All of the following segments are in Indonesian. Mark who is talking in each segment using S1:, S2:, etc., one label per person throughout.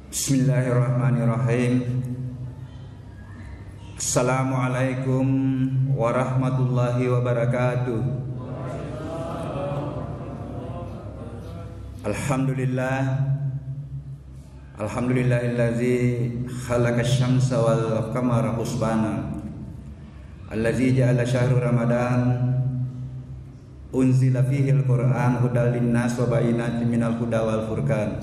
S1: Bismillahirrahmanirrahim. Assalamualaikum warahmatullahi wabarakatuh. Alhamdulillahillazi khalaqasy syamsa wal qamara husbana, allazi ja'ala syahra ramadan unzila fihi al-Qur'an hudal linnas wa bayyinatin minal huda wal furqan.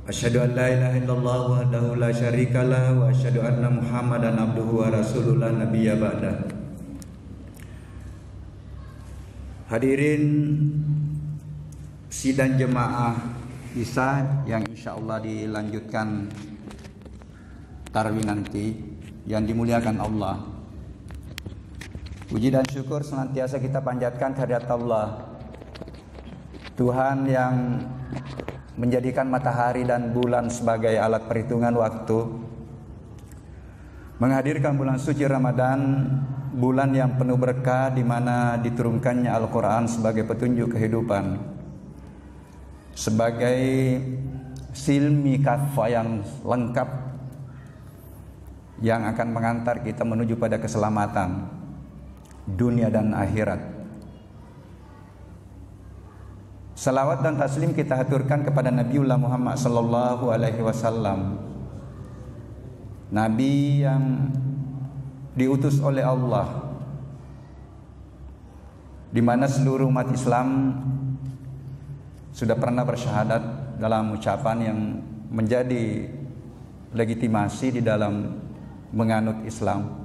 S1: Asyhadu an la ilaha illallah wahdahu la syarikalah wa asyhadu anna Muhammadan abduhu wa rasuluhu la nabiyya ba'dah. Hadirin sidang jemaah Isya yang insyaallah dilanjutkan tarawih nanti, yang dimuliakan Allah. Puji dan syukur senantiasa kita panjatkan kehadirat Allah, Tuhan yang menjadikan matahari dan bulan sebagai alat perhitungan waktu, menghadirkan bulan suci Ramadan, bulan yang penuh berkah di mana diturunkannya Al-Qur'an sebagai petunjuk kehidupan, sebagai silmi kafah yang lengkap yang akan mengantar kita menuju pada keselamatan dunia dan akhirat. Salawat dan taslim kita haturkan kepada Nabiullah Muhammad sallallahu alaihi wasallam, Nabi yang diutus oleh Allah, di mana seluruh umat Islam sudah pernah bersyahadat dalam ucapan yang menjadi legitimasi di dalam menganut Islam,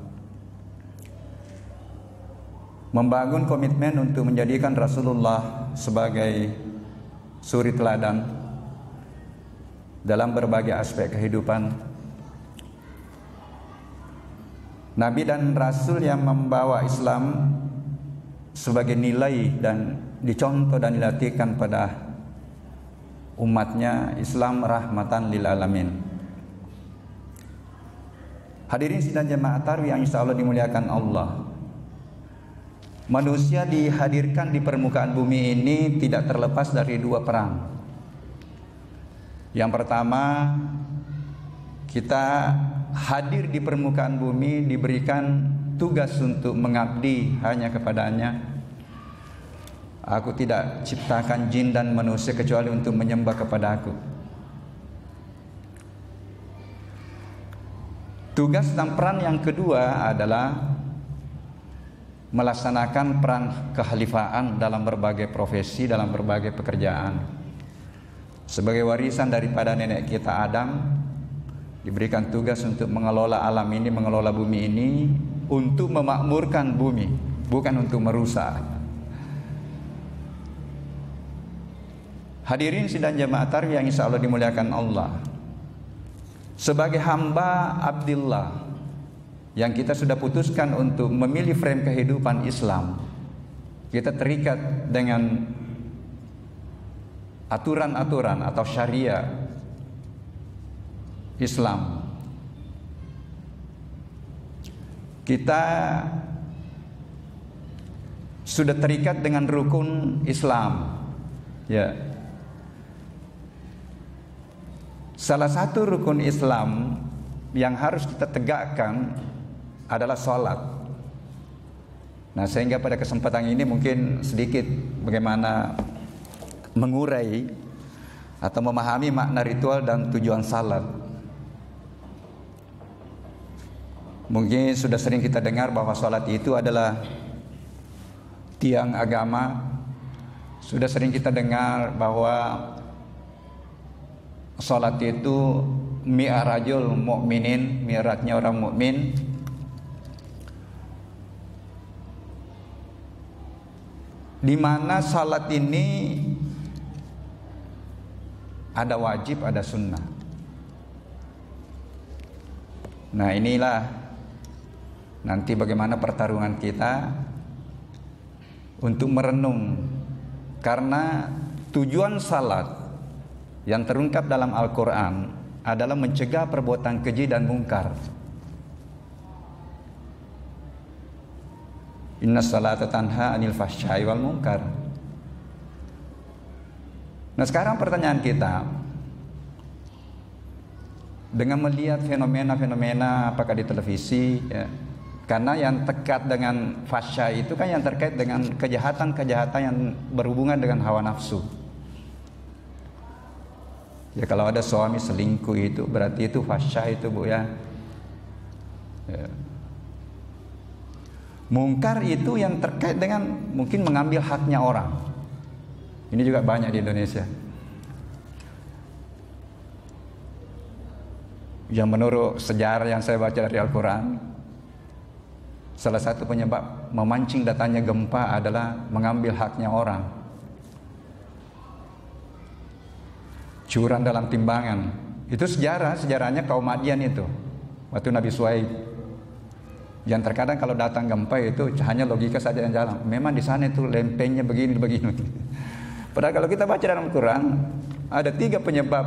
S1: membangun komitmen untuk menjadikan Rasulullah sebagai suri teladan dalam berbagai aspek kehidupan, Nabi dan Rasul yang membawa Islam sebagai nilai dan dicontoh dan dilatihkan pada umatnya. Islam rahmatan lil alamin. Hadirin sidang jemaah tarawih yang insyaallah dimuliakan Allah. Manusia dihadirkan di permukaan bumi ini tidak terlepas dari dua perang. Yang pertama, kita hadir di permukaan bumi diberikan tugas untuk mengabdi hanya kepadanya. Aku tidak ciptakan jin dan manusia kecuali untuk menyembah kepada Aku. Tugas dan peran yang kedua adalah melaksanakan peran kekhalifaan dalam berbagai profesi, dalam berbagai pekerjaan. Sebagai warisan daripada nenek kita Adam, diberikan tugas untuk mengelola alam ini, mengelola bumi ini, untuk memakmurkan bumi, bukan untuk merusak. Hadirin sidang jemaah tarawih yang insyaallah dimuliakan Allah. Sebagai hamba Abdillah yang kita sudah putuskan untuk memilih frame kehidupan Islam, kita terikat dengan aturan-aturan atau syariah Islam. Kita sudah terikat dengan rukun Islam, ya. Salah satu rukun Islam yang harus kita tegakkan adalah sholat. Nah, sehingga pada kesempatan ini mungkin sedikit bagaimana mengurai atau memahami makna ritual dan tujuan salat. Mungkin sudah sering kita dengar bahwa sholat itu adalah tiang agama. Sudah sering kita dengar bahwa salat itu mi'rajul mukminin, mi'rajnya orang mukmin. Di mana salat ini ada wajib, ada sunnah. Nah, inilah nanti bagaimana pertarungan kita untuk merenung, karena tujuan salat yang terungkap dalam Al-Quran adalah mencegah perbuatan keji dan mungkar. Inna salata tanha anil fahsyai wal munkar. Nah sekarang pertanyaan kita, dengan melihat fenomena-fenomena apakah di televisi, ya, karena yang terkait dengan fasya itu kan yang terkait dengan kejahatan-kejahatan yang berhubungan dengan hawa nafsu. Ya kalau ada suami selingkuh itu berarti itu fasya itu Bu ya. Ya. Mungkar itu yang terkait dengan mungkin mengambil haknya orang. Ini juga banyak di Indonesia. Yang menurut sejarah yang saya baca dari Al-Quran, salah satu penyebab memancing datangnya gempa adalah mengambil haknya orang. Curang dalam timbangan. Itu sejarahnya kaum Madian itu. Waktu Nabi Shuaib. Yang terkadang kalau datang gempa itu hanya logika saja yang jalan. Memang di sana itu lempengnya begini. Padahal kalau kita baca dalam Al-Quran, ada 3 penyebab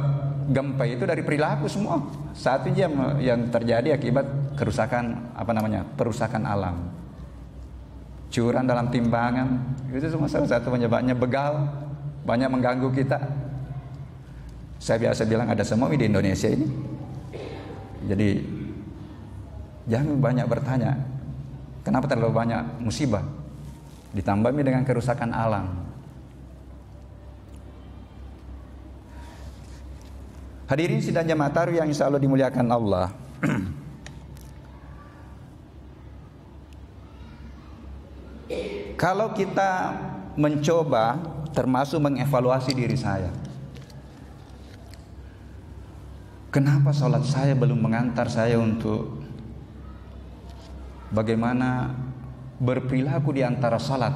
S1: gempa itu dari perilaku semua. Satu yang terjadi akibat kerusakan perusakan alam. Curang dalam timbangan itu semua salah satu penyebabnya. Begal banyak mengganggu kita. Saya biasa bilang ada semua di Indonesia ini. Jadi jangan banyak bertanya kenapa terlalu banyak musibah ditambah dengan kerusakan alam. Hadirin sidang jamaah tarawih yang insya Allah dimuliakan Allah. Kalau kita mencoba termasuk mengevaluasi diri saya, kenapa sholat saya belum mengantar saya untuk bagaimana berperilaku di antara sholat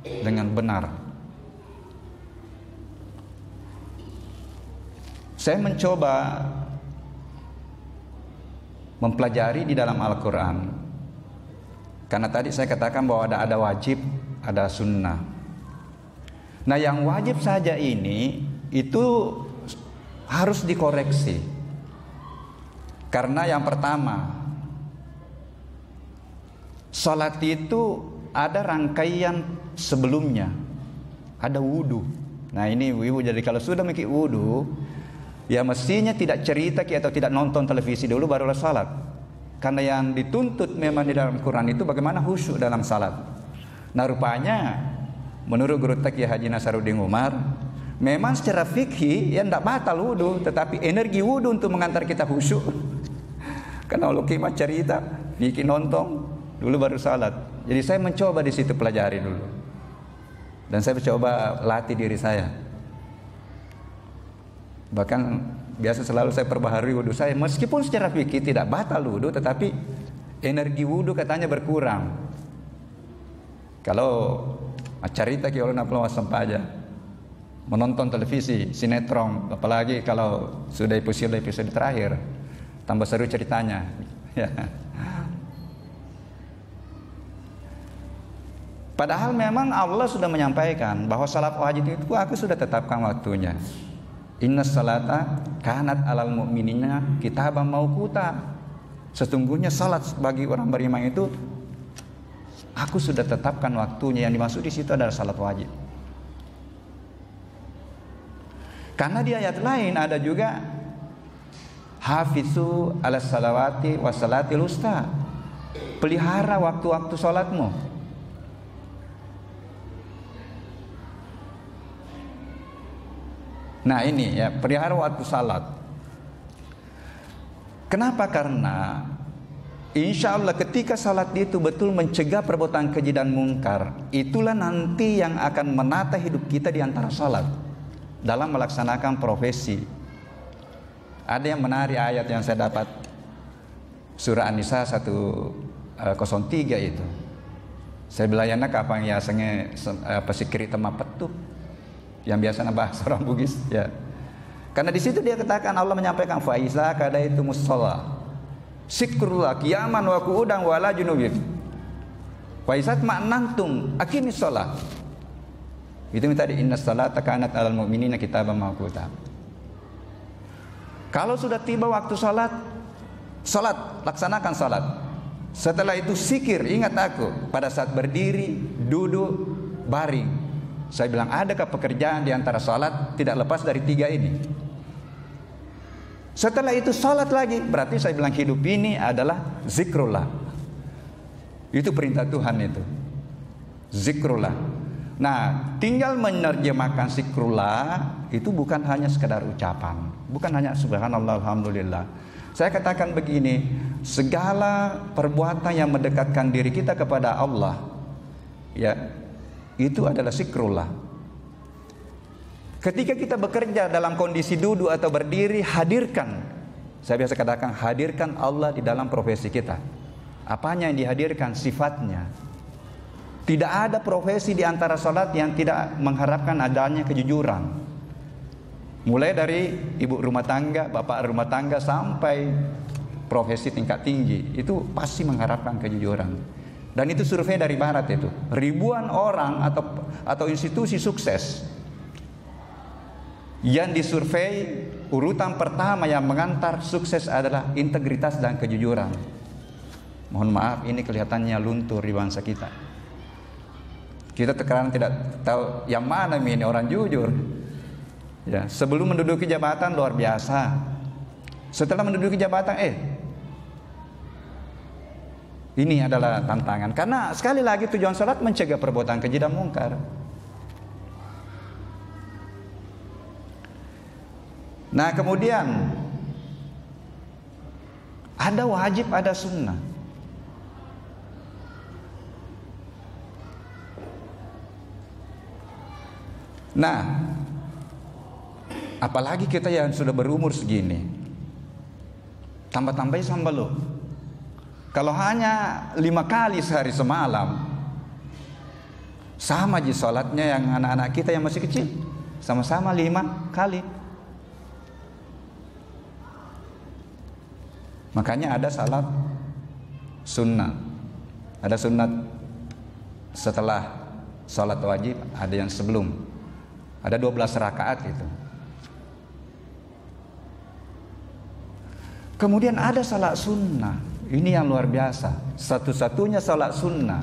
S1: dengan benar? Saya mencoba mempelajari di dalam Al-Quran. Karena tadi saya katakan bahwa ada wajib, ada sunnah. Nah yang wajib saja ini itu harus dikoreksi. Karena yang pertama, salat itu ada rangkaian sebelumnya, ada wudu. Nah ini ibu, jadi kalau sudah mikir wudu, ya mestinya tidak cerita atau tidak nonton televisi dulu barulah salat. Karena yang dituntut memang di dalam Quran itu bagaimana khusyuk dalam salat. Nah rupanya menurut guru Taqiyah Haji Nasaruddin Umar, memang secara fikih ya tidak batal wudu, tetapi energi wudu untuk mengantar kita khusyuk. Karena kalau kita cerita, bikin nonton dulu baru salat. Jadi saya mencoba di situ pelajari dulu. Dan saya mencoba latih diri saya. Bahkan biasa selalu saya perbaharui wudu saya, meskipun secara fikih tidak batal wudu, tetapi energi wudu katanya berkurang. Kalau cerita ki ulun apalagi sampaja menonton televisi, sinetron, apalagi kalau sudah episode terakhir, tambah seru ceritanya. Ya. Padahal memang Allah sudah menyampaikan bahwa salat wajib itu aku sudah tetapkan waktunya. Inna salata kanat alal mu'minina kitaban mauquta. Sesungguhnya salat bagi orang beriman itu aku sudah tetapkan waktunya. Yang dimaksud di situ adalah salat wajib. Karena di ayat lain ada juga hafizu ala salawati wassalatil usta. Pelihara waktu-waktu salatmu. Nah ini ya, pelihara waktu salat. Kenapa? Karena insya Allah ketika salat itu betul mencegah perbuatan keji dan mungkar, itulah nanti yang akan menata hidup kita di antara salat dalam melaksanakan profesi. Ada yang menarik ayat yang saya dapat surah An-Nisa 103 itu. Saya belayana kapan ya senge pesikiri tema petuk yang biasa bahasa orang Bugis ya. Karena di situ dia katakan, Allah menyampaikan faiza kada itu musalla sikrullah qiyaman wa qu'udan wa la junubin faizat ma'nantum aqimis shalah. Itu tadi inna salata kanat alal mu'minina kitaban mawquta. Kalau sudah tiba waktu salat, laksanakan salat. Setelah itu zikir, ingat aku pada saat berdiri, duduk, baring. Saya bilang, adakah pekerjaan di antara sholat tidak lepas dari 3 ini? Setelah itu sholat lagi. Berarti saya bilang hidup ini adalah zikrullah. Itu perintah Tuhan itu, zikrullah. Nah, tinggal menerjemahkan zikrullah itu bukan hanya sekedar ucapan, bukan hanya subhanallah alhamdulillah. Saya katakan begini, segala perbuatan yang mendekatkan diri kita kepada Allah, ya, itu adalah zikrullah. Ketika kita bekerja dalam kondisi duduk atau berdiri, hadirkan, saya biasa katakan, hadirkan Allah di dalam profesi kita. Apanya yang dihadirkan? Sifatnya. Tidak ada profesi di antara salat yang tidak mengharapkan adanya kejujuran. Mulai dari ibu rumah tangga, bapak rumah tangga, sampai profesi tingkat tinggi, itu pasti mengharapkan kejujuran. Dan itu survei dari barat itu. Ribuan orang atau institusi sukses yang disurvei, urutan pertama yang mengantar sukses adalah integritas dan kejujuran. Mohon maaf, ini kelihatannya luntur di bangsa kita. Kita sekarang tidak tahu yang mana ini orang jujur. Ya, sebelum menduduki jabatan luar biasa. Setelah menduduki jabatan, ini adalah tantangan. Karena sekali lagi tujuan salat mencegah perbuatan keji dan mungkar. Nah, kemudian ada wajib, ada sunnah. Nah, apalagi kita yang sudah berumur segini, tambah-tambahin sambal loh. Kalau hanya 5 kali sehari semalam, sama aja sholatnya yang anak-anak kita yang masih kecil, sama-sama 5 kali. Makanya ada salat sunnah, ada sunat setelah salat wajib, ada yang sebelum. Ada 12 rakaat itu. Kemudian ada salat sunnah. Ini yang luar biasa. Satu-satunya salat sunnah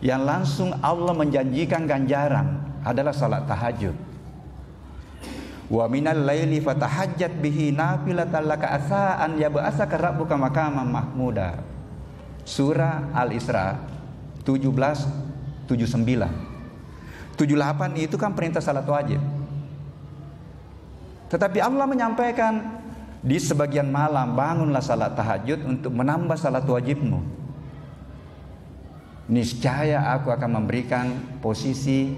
S1: yang langsung Allah menjanjikan ganjaran adalah salat tahajud. Wa minal laili fatahajjat bihi nafilatan laka asa an yab'asaka rabbuka maqaman mahmuda. Surah Al-Isra 17:79. 78 itu kan perintah salat wajib. Tetapi Allah menyampaikan di sebagian malam bangunlah salat tahajud untuk menambah salat wajibmu. Niscaya aku akan memberikan posisi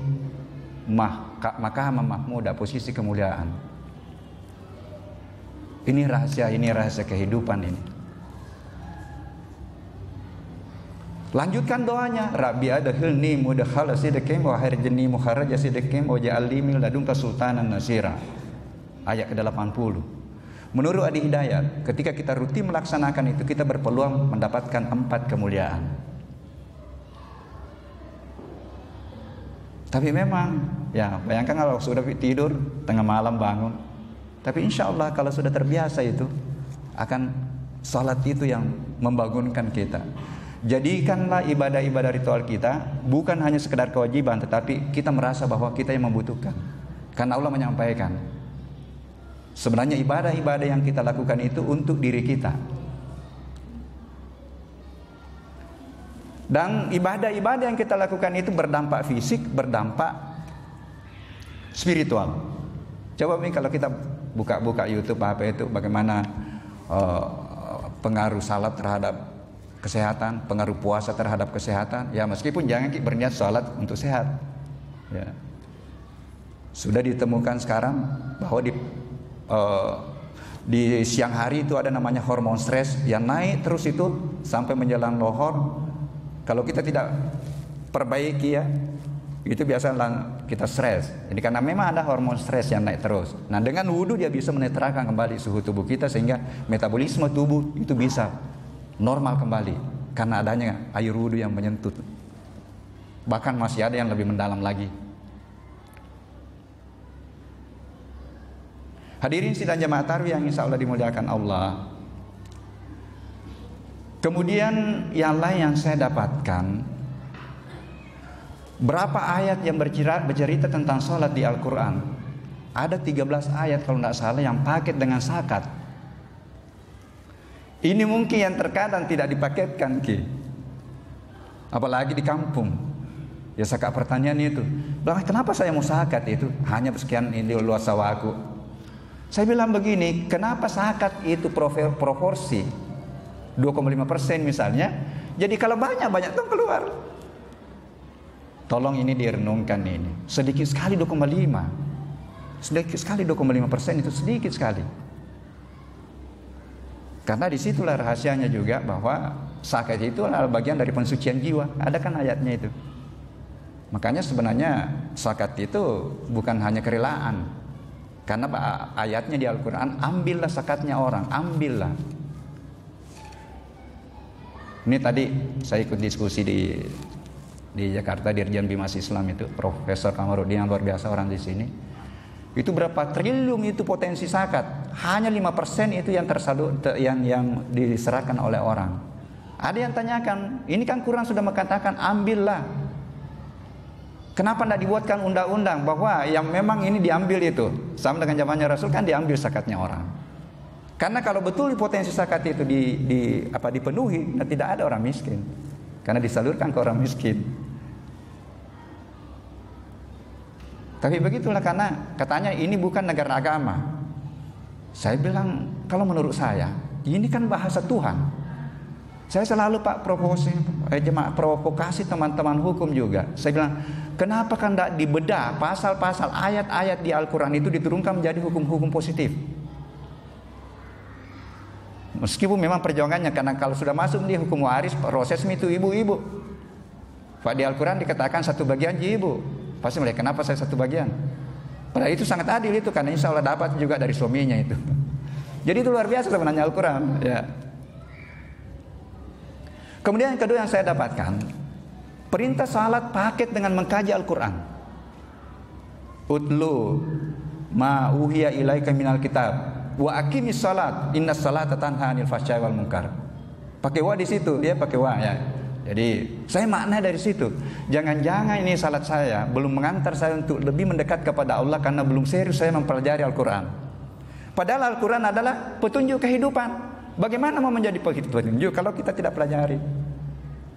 S1: maqam mahmuda, posisi kemuliaan. Ini rahasia kehidupan ini. Lanjutkan doanya, Rabbi adkhilni mudkhala sidqin wa akhrijni mukharaja sidqin wa ja'alni min ladunka sultanan nasira. Ayat ke-80. Menurut Adi Hidayat, ketika kita rutin melaksanakan itu, kita berpeluang mendapatkan 4 kemuliaan. Tapi memang, ya bayangkan kalau sudah tidur tengah malam bangun. Tapi insya Allah kalau sudah terbiasa itu, akan salat itu yang membangunkan kita. Jadikanlah ibadah-ibadah ritual kita bukan hanya sekedar kewajiban, tetapi kita merasa bahwa kita yang membutuhkan. Karena Allah menyampaikan, sebenarnya ibadah-ibadah yang kita lakukan itu untuk diri kita. Dan ibadah-ibadah yang kita lakukan itu berdampak fisik, berdampak spiritual. Coba nih kalau kita buka YouTube apa itu, bagaimana pengaruh salat terhadap kesehatan, pengaruh puasa terhadap kesehatan. Ya meskipun jangan berniat sholat untuk sehat. Ya. Sudah ditemukan sekarang bahwa di siang hari itu ada namanya hormon stres yang naik terus itu sampai menjelang lohor. Kalau kita tidak perbaiki ya, itu biasa kita stres. Jadi karena memang ada hormon stres yang naik terus. Nah dengan wudhu dia bisa menetralkan kembali suhu tubuh kita sehingga metabolisme tubuh itu bisa normal kembali karena adanya air wudhu yang menyentuh. Bahkan masih ada yang lebih mendalam lagi. Hadirin sidang jamaah tarawih yang insya Allah dimuliakan Allah. Kemudian yang lain yang saya dapatkan, Berapa ayat yang bercerita tentang sholat di Al-Quran? Ada 13 ayat kalau tidak salah yang paket dengan zakat. Ini mungkin yang terkadang tidak dipaketkan, apalagi di kampung. Ya zakat pertanyaan itu, kenapa saya mau zakat itu? Hanya sekian ini luas sawahku. Saya bilang begini, kenapa zakat itu proporsi 2,5% misalnya? Jadi kalau banyak tuh keluar. Tolong ini direnungkan ini. Sedikit sekali 2,5. Sedikit sekali 2,5% itu sedikit sekali. Karena disitulah rahasianya juga bahwa zakat itu adalah bagian dari pensucian jiwa. Ada kan ayatnya itu. Makanya sebenarnya zakat itu bukan hanya kerelaan. Karena ayatnya di Al-Quran, ambillah zakatnya orang, ambillah. Ini tadi saya ikut diskusi di Jakarta, Dirjen Bimas Islam itu, Profesor Kamarudin yang luar biasa orang di sini. Itu berapa triliun itu potensi zakat. Hanya 5% itu yang yang diserahkan oleh orang. Ada yang tanyakan, ini kan Quran sudah mengatakan ambillah. Kenapa tidak dibuatkan undang-undang bahwa yang memang ini diambil itu? Sama dengan zamannya Rasul kan diambil zakatnya orang. Karena kalau betul potensi zakat itu dipenuhi, tidak ada orang miskin. Karena disalurkan ke orang miskin. Tapi begitulah, karena katanya ini bukan negara agama. Saya bilang, kalau menurut saya, ini kan bahasa Tuhan. Saya selalu provokasi teman-teman hukum juga. Saya bilang, kenapa kan tidak dibedah pasal-pasal ayat-ayat di Al-Quran itu diturunkan menjadi hukum-hukum positif? Meskipun memang perjuangannya, karena kalau sudah masuk di hukum waris, proses itu ibu-ibu. Pak di Al-Quran dikatakan satu bagian ibu. Pasti mereka, kenapa saya satu bagian? Padahal itu sangat adil itu, karena insya Allah dapat juga dari suaminya itu. Jadi itu luar biasa sebenarnya Al-Quran. Ya. Kemudian yang kedua yang saya dapatkan, perintah salat paket dengan mengkaji Al-Quran. Utlu ma uhiya ilaika minal kitab wa aqimis salat innas salata tanha 'anil fahsya'i wal munkar. Pakai wa di situ, dia pakai wa ya. Jadi saya makna dari situ, jangan-jangan ini salat saya belum mengantar saya untuk lebih mendekat kepada Allah karena belum serius saya mempelajari Al-Quran. Padahal Al-Quran adalah petunjuk kehidupan. Bagaimana mau menjadi petunjuk kalau kita tidak pelajari?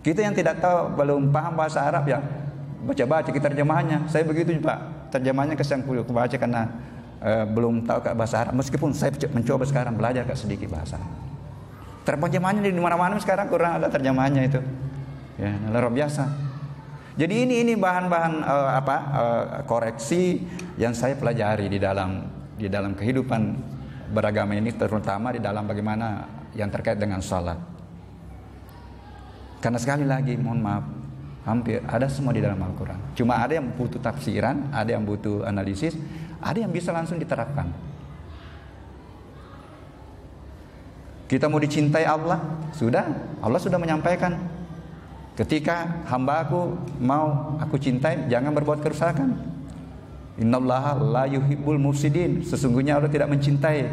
S1: Kita yang tidak tahu, belum paham bahasa Arab ya, baca-baca kita terjemahannya. Saya begitu Pak, terjemahannya kesang baca karena belum tahu bahasa Arab. Meskipun saya mencoba sekarang belajar sedikit bahasa. Terjemahannya di mana-mana sekarang Quran ada terjemahannya itu. Ya, luar biasa. Jadi ini bahan-bahan koreksi yang saya pelajari di dalam kehidupan beragama ini, terutama di dalam bagaimana yang terkait dengan salat. Karena sekali lagi mohon maaf, hampir ada semua di dalam Al-Quran. Cuma ada yang butuh tafsiran, ada yang butuh analisis, ada yang bisa langsung diterapkan. Kita mau dicintai Allah sudah menyampaikan. Ketika hambaku mau aku cintai, jangan berbuat kerusakan. Innallaha la yuhibbul mufsidin. Sesungguhnya Allah tidak mencintai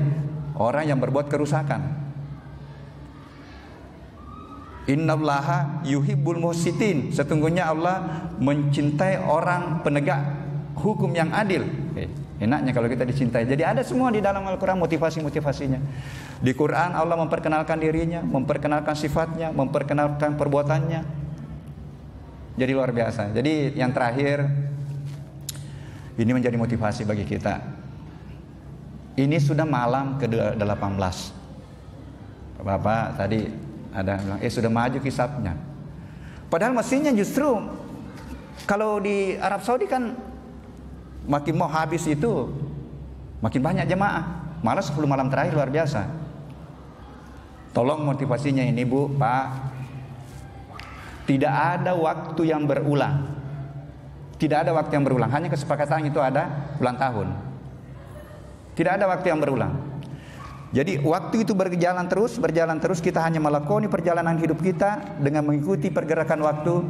S1: orang yang berbuat kerusakan. Innallaha yuhibbul muhsitin. Sesungguhnya Allah mencintai orang penegak hukum yang adil. Enaknya kalau kita dicintai. Jadi ada semua di dalam Al-Quran motivasi-motivasinya. Di Quran Allah memperkenalkan dirinya, memperkenalkan sifatnya, memperkenalkan perbuatannya. Jadi luar biasa. Jadi yang terakhir, ini menjadi motivasi bagi kita. Ini sudah malam ke-18. Bapak tadi ada bilang, sudah maju hisabnya. Padahal mestinya justru kalau di Arab Saudi kan makin mau habis itu makin banyak jemaah. Malah 10 malam terakhir luar biasa. Tolong motivasinya ini Bu, Pak. Tidak ada waktu yang berulang. Tidak ada waktu yang berulang. Hanya kesepakatan itu ada ulang tahun. Tidak ada waktu yang berulang. Jadi waktu itu berjalan terus. Kita hanya melakoni perjalanan hidup kita dengan mengikuti pergerakan waktu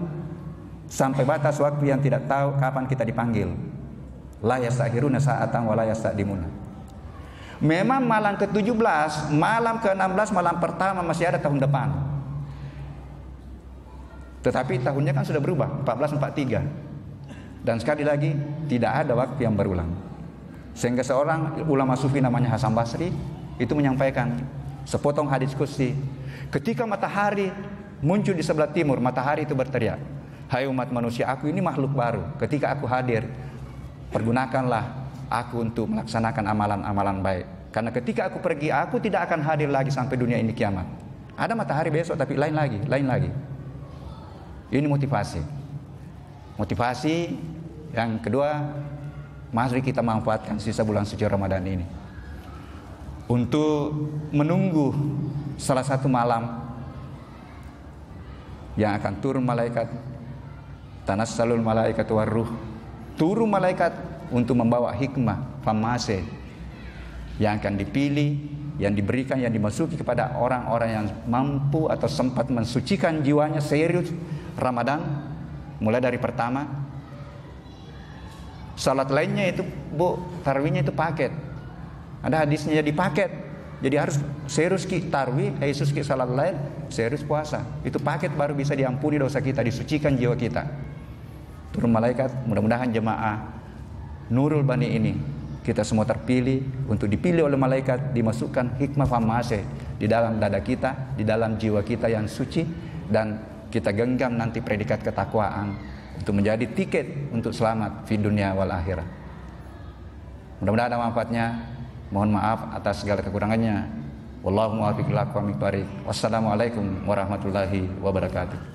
S1: sampai batas waktu yang tidak tahu kapan kita dipanggil. La yastakhiruna sa'atan wa la yastaqdimuna. Memang malam ke-17, malam ke-16, malam pertama masih ada tahun depan. Tetapi tahunnya kan sudah berubah, 1443. Dan sekali lagi, tidak ada waktu yang berulang. Sehingga seorang ulama sufi namanya Hasan Basri itu menyampaikan sepotong hadis qudsi. Ketika matahari muncul di sebelah timur, matahari itu berteriak, "Hai umat manusia, aku ini makhluk baru. Ketika aku hadir, pergunakanlah aku untuk melaksanakan amalan-amalan baik. Karena ketika aku pergi, aku tidak akan hadir lagi sampai dunia ini kiamat." Ada matahari besok, tapi lain lagi. Ini motivasi. Motivasi yang kedua, mari kita manfaatkan sisa bulan suci Ramadan ini untuk menunggu salah satu malam yang akan turun malaikat, tanassalul malaikat warruh, turun malaikat untuk membawa hikmah famase yang akan dipilih, yang diberikan, yang dimasuki kepada orang-orang yang mampu atau sempat mensucikan jiwanya serius Ramadan, mulai dari pertama. Salat lainnya itu tarawihnya itu paket, ada hadisnya jadi paket. Jadi harus serius ki tarawih, serius ki salat lain, serius puasa. Itu paket baru bisa diampuni dosa kita, disucikan jiwa kita. Turun malaikat, mudah-mudahan jemaah Nurul Bani ini kita semua terpilih untuk dipilih oleh malaikat, dimasukkan hikmah famase di dalam dada kita, di dalam jiwa kita yang suci, dan kita genggam nanti predikat ketakwaan untuk menjadi tiket untuk selamat di dunia wal akhirah. Mudah-mudahan ada manfaatnya. Mohon maaf atas segala kekurangannya. Wallahu muwaffiq ila aqwamit thoriq. Wassalamualaikum warahmatullahi wabarakatuh.